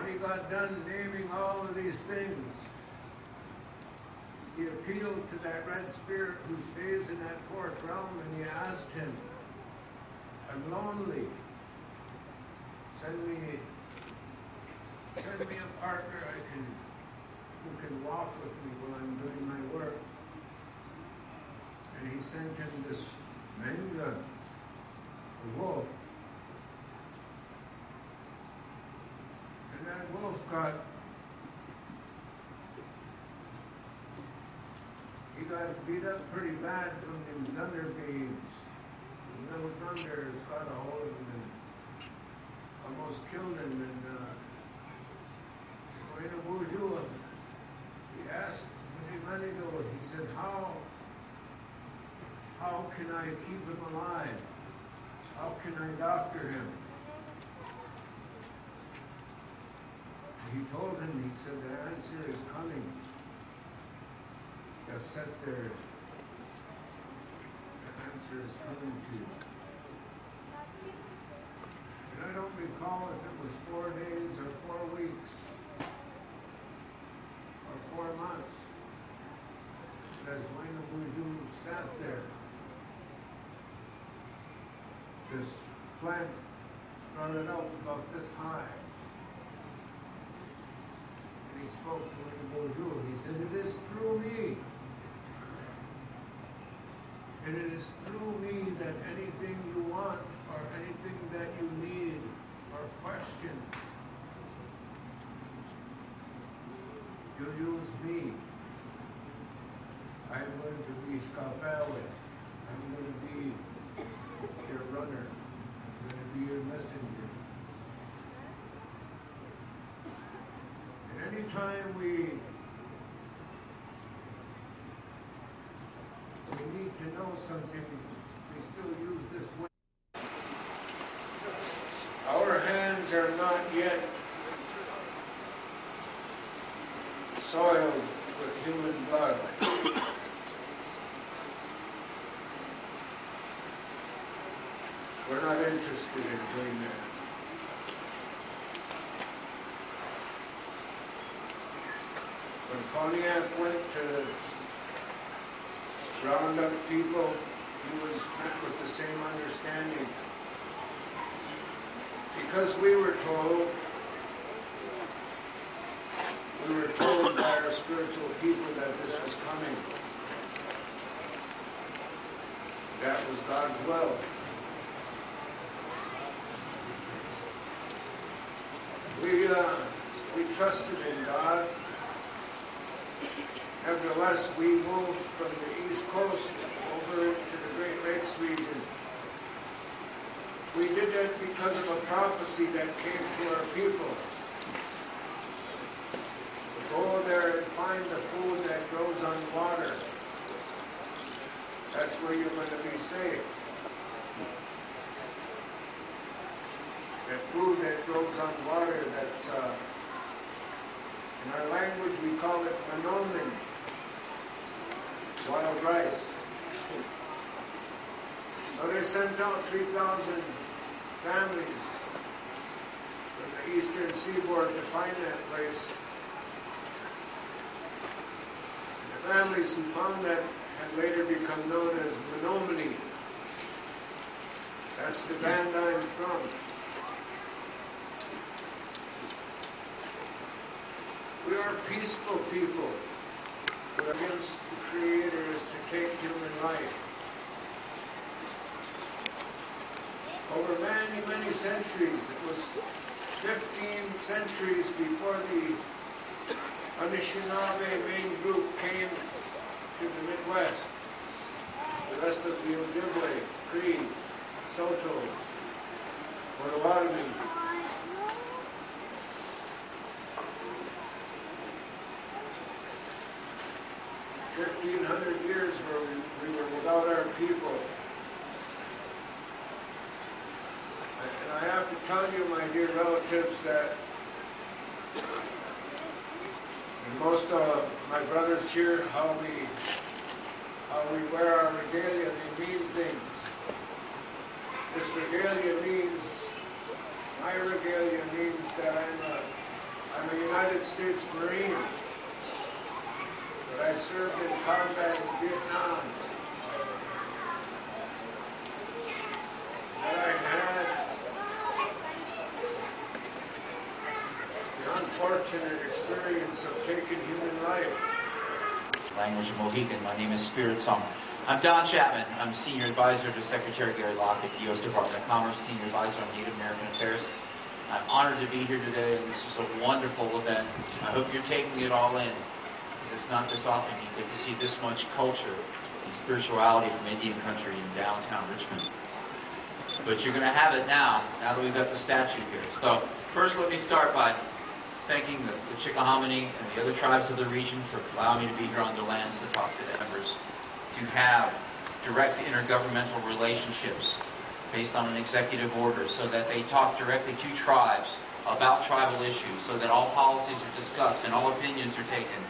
when he got done naming all of these things, he appealed to that red spirit who stays in that fourth realm, and he asked him, I'm lonely. Send me a partner who can walk with me while I'm doing my work. And he sent him this manga, a wolf. And that wolf got beat up pretty bad from them thunder beams. The little thunder has got a hold of him and almost killed him. And when Bonjour, he asked Manido, he said, how can I keep him alive? How can I doctor him? He told him, he said, the answer is coming. Just sit there. The answer is coming to you. And I don't recall if it was 4 days or 4 weeks or 4 months. As Wayne Boujou sat there, this plant started out about this high. And he spoke to Wayne Boujou. He said, it is through me. And it is through me that anything you want or anything that you need or questions, you use me. I'm going to be Sculptor. I'm going to be your runner. I'm going to be your messenger. And anytime we need to know something, we still use this way. Our hands are not yet soiled with human blood. We're not interested in doing that. When Pontiac went to round up people, he was met with the same understanding. Because we were told by our spiritual people that this was coming. That was God's will. We trusted in God. Nevertheless, we moved from the East Coast over to the Great Lakes region. We did that because of a prophecy that came to our people. Go there and find the food that grows on water. That's where you're going to be safe. That food that grows on water, that's, in our language we call it manomen, wild rice. So they sent out 3,000 families from the eastern seaboard to find that place. The families who found that had later become known as Menominee. That's the band I'm from. We are peaceful people. We're against the creators to take human life. Over many, many centuries, it was 15 centuries before the Anishinaabe main group came to the Midwest. The rest of the Ojibwe, Cree, Saulteaux, Potawatomi. 1,500 years where we were without our people. And I have to tell you, my dear relatives, that and most of my brothers here, how we wear our regalia, they mean things. This regalia means, my regalia means that I'm a I'm a United States Marine, but I served in combat in Vietnam. But I had the unfortunate experience of taking human life. Language of Mohican. My name is Spirit Song. I'm Don Chapman. I'm Senior Advisor to Secretary Gary Locke at the U.S. Department of Commerce, Senior Advisor on Native American Affairs. I'm honored to be here today, and this is a wonderful event. I hope you're taking it all in, because it's not this often you get to see this much culture and spirituality from Indian country in downtown Richmond. But you're going to have it now that we've got the statue here. So first let me start by thanking the Chickahominy and the other tribes of the region for allowing me to be here on their lands to talk to the members, to have direct intergovernmental relationships based on an executive order so that they talk directly to tribes about tribal issues, so that all policies are discussed and all opinions are taken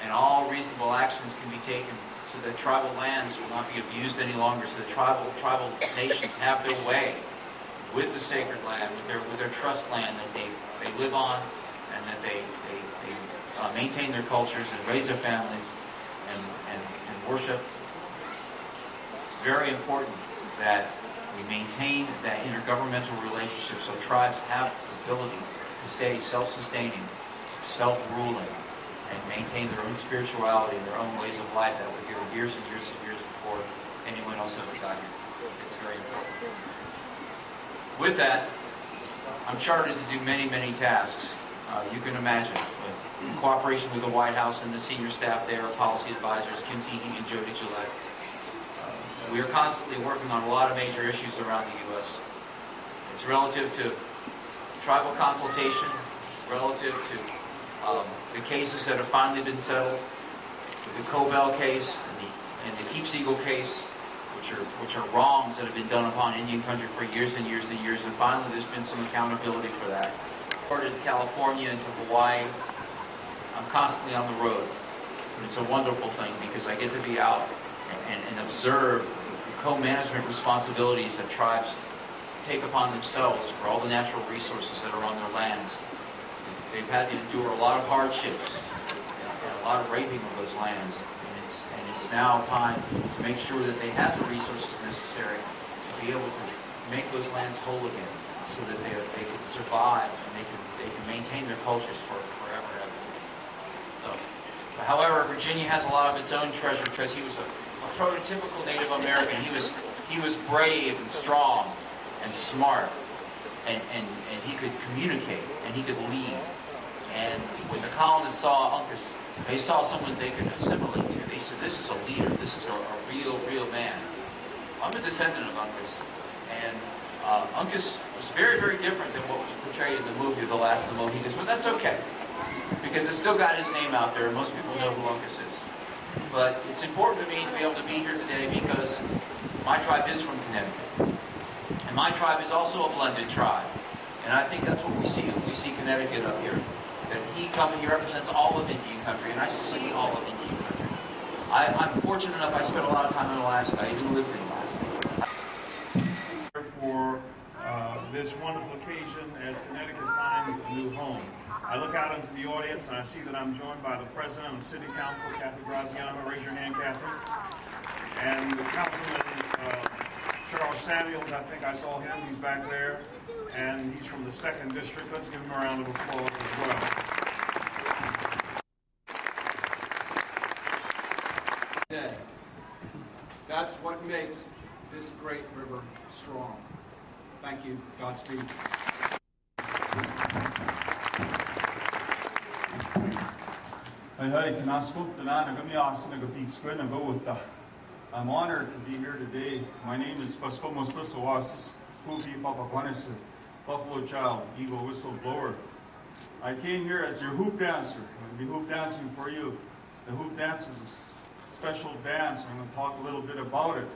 and all reasonable actions can be taken so that tribal lands will not be abused any longer, so that tribal nations have their way with the sacred land, with their trust land that they live on, and that they maintain their cultures and raise their families and worship. It's very important that we maintain that intergovernmental relationship so tribes have the ability to stay self-sustaining, self-ruling, and maintain their own spirituality and their own ways of life that were here years and years and years before anyone else ever got here. It's very important. With that, I'm chartered to do many, many tasks. You can imagine, in cooperation with the White House and the senior staff there, policy advisors, Kim Teehee and Jody Gillette. We are constantly working on a lot of major issues around the U.S. It's relative to tribal consultation, relative to the cases that have finally been settled, the Cobell case and the Keeps Eagle case, which are wrongs that have been done upon Indian country for years and years and years, and finally there's been some accountability for that. Started to California and to Hawaii. I'm constantly on the road, but it's a wonderful thing because I get to be out and observe the co-management responsibilities that tribes take upon themselves for all the natural resources that are on their lands. They've had to endure a lot of hardships and a lot of raping of those lands, and it's now time to make sure that they have the resources necessary to be able to make those lands whole again, so that they can survive and they can maintain their cultures forever and ever. So, however, Virginia has a lot of its own treasure because he was a prototypical Native American. He was brave and strong and smart, and he could communicate and he could lead. And when the colonists saw Uncas, they saw someone they could assimilate to. They said, "This is a leader. This is a real man." I'm a descendant of Uncas, and Uncas was very, very different than what was portrayed in the movie The Last of the Mohicans, but that's okay, because it's still got his name out there, and most people know who Uncas is. But it's important to me to be able to be here today because my tribe is from Connecticut, and my tribe is also a blended tribe, and I think that's what we see when we see Connecticut up here, that he represents all of Indian country, and I see all of Indian country. I'm fortunate enough, I spent a lot of time in Alaska. I even lived in Alaska. For this wonderful occasion as Connecticut finds a new home. I look out into the audience and I see that I'm joined by the President of the City Council, Kathy Graziano. Raise your hand, Kathy. And the Councilman Charles Samuels, I think I saw him, he's back there. And he's from the 2nd District. Let's give him a round of applause as well. That's what makes this great river strong. Thank you. Godspeed. I'm honored to be here today. My name is Pascal Mostosoasis, Pupi Papaquanese, Buffalo Child, Eagle Whistle Blower. I came here as your hoop dancer. I'm going to be hoop dancing for you. The hoop dance is a special dance. I'm going to talk a little bit about it.